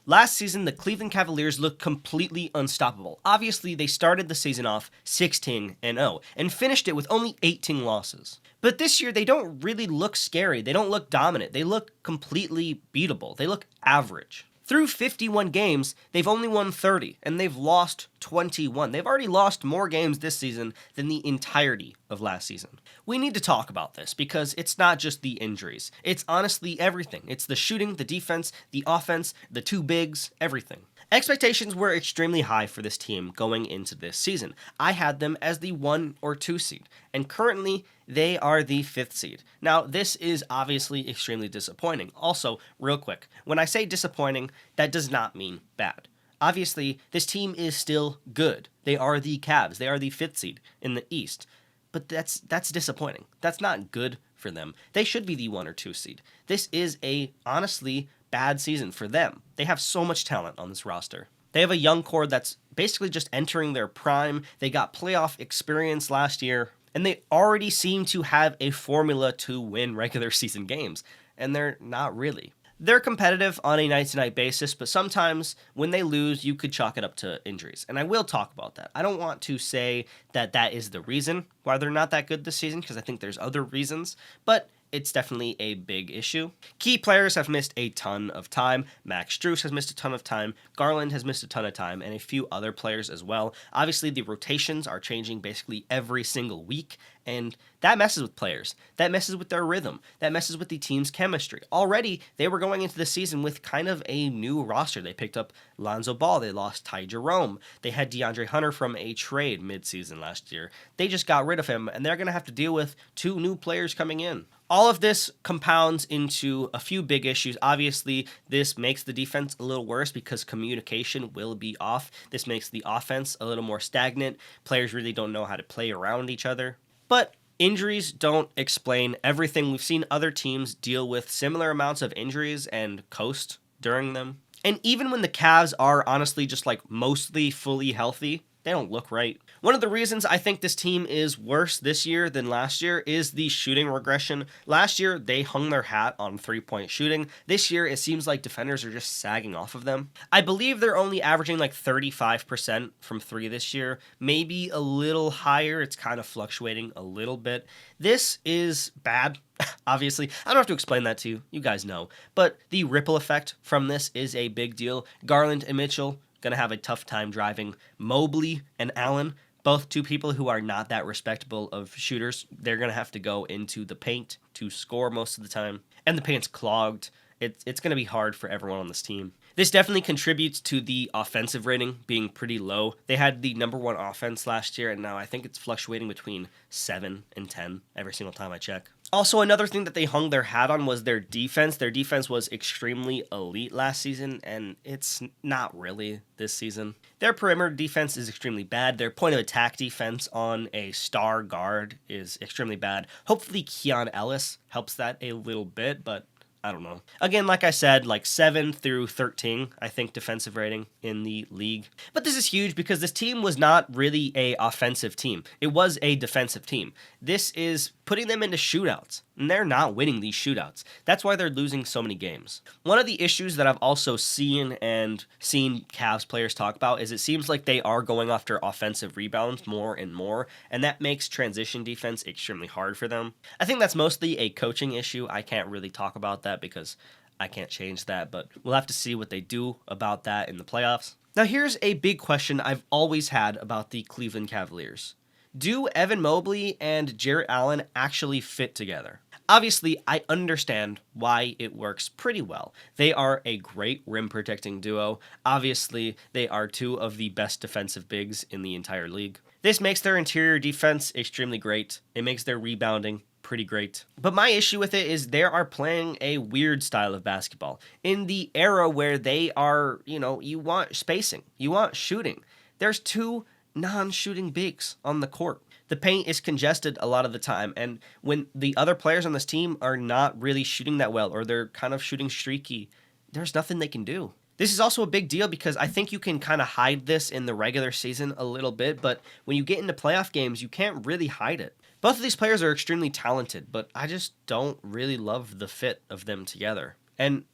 Last season, the Cleveland Cavaliers looked completely unstoppable. Obviously, they started the season off 16-0 and finished it with only 18 losses. But this year, they don't really look scary. They don't look dominant. They look completely beatable. They look average. Through 51 games, they've only won 30, and they've lost 21. They've already lost more games this season than the entirety of last season. We need to talk about this because it's not just the injuries. It's honestly everything. It's the shooting, the defense, the offense, the two bigs, everything. Expectations were extremely high for this team going into this season. I had them as the 1 or 2 seed, and currently they are the 5th seed. Now, this is obviously extremely disappointing. Also, real quick, when I say disappointing, that does not mean bad. Obviously, this team is still good. They are the Cavs. They are the 5th seed in the East. But that's disappointing. That's not good for them. They should be the 1 or 2 seed. This is a, honestly, bad season for them. They have so much talent on this roster. They have a young core that's basically just entering their prime. They got playoff experience last year, and they already seem to have a formula to win regular season games, and they're not really. They're competitive on a night-to-night basis, but sometimes when they lose, you could chalk it up to injuries, and I will talk about that. I don't want to say that that is the reason why they're not that good this season, because I think there's other reasons, but it's definitely a big issue. Key players have missed a ton of time. Max Strus has missed a ton of time. Garland has missed a ton of time, and a few other players as well. Obviously, the rotations are changing basically every single week, and that messes with players. That messes with their rhythm. That messes with the team's chemistry. Already, they were going into the season with kind of a new roster. They picked up Lonzo Ball. They lost Ty Jerome. They had DeAndre Hunter from a trade midseason last year. They just got rid of him, and they're going to have to deal with 2 new players coming in. All of this compounds into a few big issues. Obviously, this makes the defense a little worse because communication will be off. This makes the offense a little more stagnant. Players really don't know how to play around each other. But injuries don't explain everything. We've seen other teams deal with similar amounts of injuries and coast during them. And even when the Cavs are honestly just like mostly fully healthy, they don't look right. One of the reasons I think this team is worse this year than last year is the shooting regression. Last year, they hung their hat on three-point shooting. This year, it seems like defenders are just sagging off of them. I believe they're only averaging like 35% from 3 this year, maybe a little higher. It's kind of fluctuating a little bit. This is bad. Obviously, I don't have to explain that to you. You guys know. But the ripple effect from this is a big deal. Garland and Mitchell going to have a tough time driving. Mobley and Allen, both 2 people who are not that respectable of shooters. They're going to have to go into the paint to score most of the time. And the paint's clogged. It's going to be hard for everyone on this team. This definitely contributes to the offensive rating being pretty low. They had the number 1 offense last year, and now I think it's fluctuating between 7 and 10 every single time I check. Also, another thing that they hung their hat on was their defense. Their defense was extremely elite last season, and it's not really this season. Their perimeter defense is extremely bad. Their point of attack defense on a star guard is extremely bad. Hopefully, Keon Ellis helps that a little bit, but I don't know. Again, like I said, like 7 through 13, I think, defensive rating in the league. But this is huge because this team was not really a offensive team. It was a defensive team. This is putting them into shootouts, and they're not winning these shootouts. That's why they're losing so many games. One of the issues that I've also seen Cavs players talk about is it seems like they are going after offensive rebounds more and more, and that makes transition defense extremely hard for them. I think that's mostly a coaching issue. I can't really talk about that because I can't change that, but we'll have to see what they do about that in the playoffs. Now here's a big question I've always had about the Cleveland Cavaliers. Do Evan Mobley and Jarrett Allen actually fit together? Obviously, I understand why it works pretty well. They are a great rim-protecting duo. Obviously, they are 2 of the best defensive bigs in the entire league. This makes their interior defense extremely great. It makes their rebounding pretty great. But my issue with it is they are playing a weird style of basketball. In the era where they are, you want spacing. You want shooting. There's 2 non-shooting bigs on the court. The paint is congested a lot of the time, and when the other players on this team are not really shooting that well, or they're kind of shooting streaky, there's nothing they can do. This is also a big deal because I think you can kind of hide this in the regular season a little bit, but when you get into playoff games, you can't really hide it. Both of these players are extremely talented, but I just don't really love the fit of them together. And,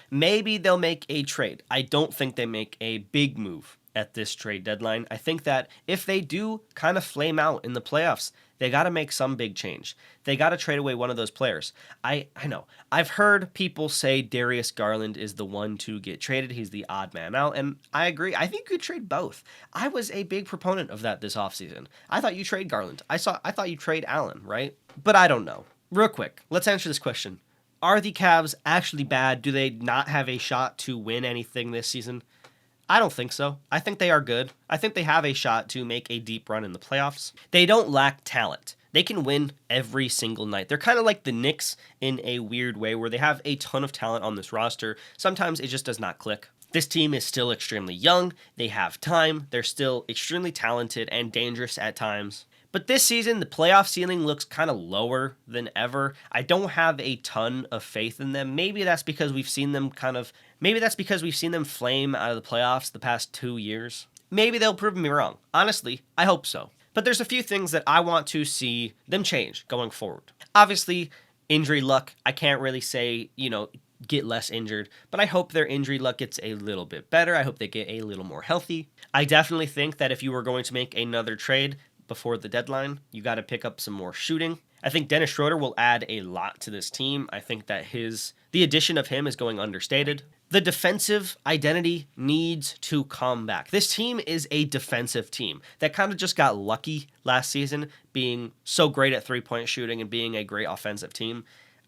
maybe they'll make a trade. I don't think they make a big move at this trade deadline. I think that if they do kind of flame out in the playoffs, they got to make some big change. They got to trade away one of those players. I know. I've heard people say Darius Garland is the one to get traded. He's the odd man out, and I agree. I think you could trade both. I was a big proponent of that this offseason. I thought you trade Garland. I thought you trade Allen, right? But I don't know. Real quick, let's answer this question. Are the Cavs actually bad? Do they not have a shot to win anything this season? I don't think so. I think they are good. I think they have a shot to make a deep run in the playoffs. They don't lack talent. They can win every single night. They're kind of like the Knicks in a weird way where they have a ton of talent on this roster. Sometimes it just does not click. This team is still extremely young. They have time. They're still extremely talented and dangerous at times. But this season, the playoff ceiling looks kind of lower than ever. I don't have a ton of faith in them. Maybe that's because we've seen them flame out of the playoffs the past 2 years. Maybe they'll prove me wrong. Honestly, I hope so. But there's a few things that I want to see them change going forward. Obviously, injury luck. I can't really say, get less injured, but I hope their injury luck gets a little bit better. I hope they get a little more healthy. I definitely think that if you were going to make another trade before the deadline, you got to pick up some more shooting. I think Dennis Schroeder will add a lot to this team. I think that the addition of him is going understated. The defensive identity needs to come back. This team is a defensive team that kind of just got lucky last season being so great at three-point shooting and being a great offensive team.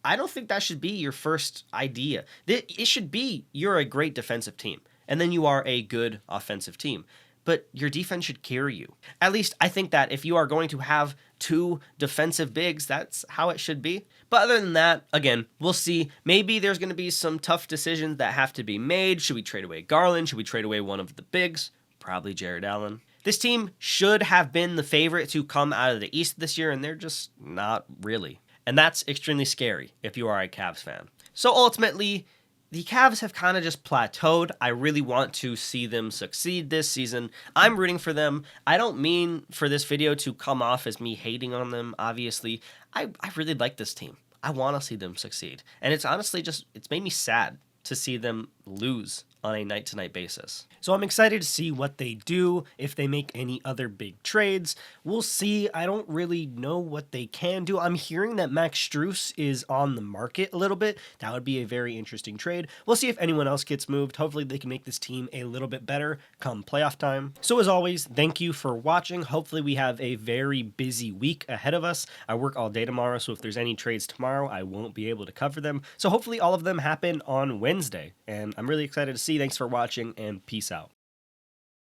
I don't think that should be your first idea. It should be you're a great defensive team, and then you are a good offensive team. But your defense should carry you. At least I think that if you are going to have two defensive bigs, that's how it should be. But other than that, again, we'll see. Maybe there's going to be some tough decisions that have to be made. Should we trade away Garland? Should we trade away one of the bigs? Probably Jared Allen. This team should have been the favorite to come out of the East this year, and they're just not really. And that's extremely scary if you are a Cavs fan. So ultimately, the Cavs have kind of just plateaued. I really want to see them succeed this season. I'm rooting for them. I don't mean for this video to come off as me hating on them, obviously. I really like this team. I want to see them succeed. And it's honestly it's made me sad to see them lose on a night-to-night basis. So I'm excited to see what they do, if they make any other big trades. We'll see. I don't really know what they can do. I'm hearing that Max Strus is on the market a little bit. That would be a very interesting trade. We'll see if anyone else gets moved. Hopefully they can make this team a little bit better come playoff time. So as always, thank you for watching. Hopefully we have a very busy week ahead of us. I work all day tomorrow, so if there's any trades tomorrow, I won't be able to cover them. So hopefully all of them happen on Wednesday, and I'm really excited to see. Thanks for watching, and peace out.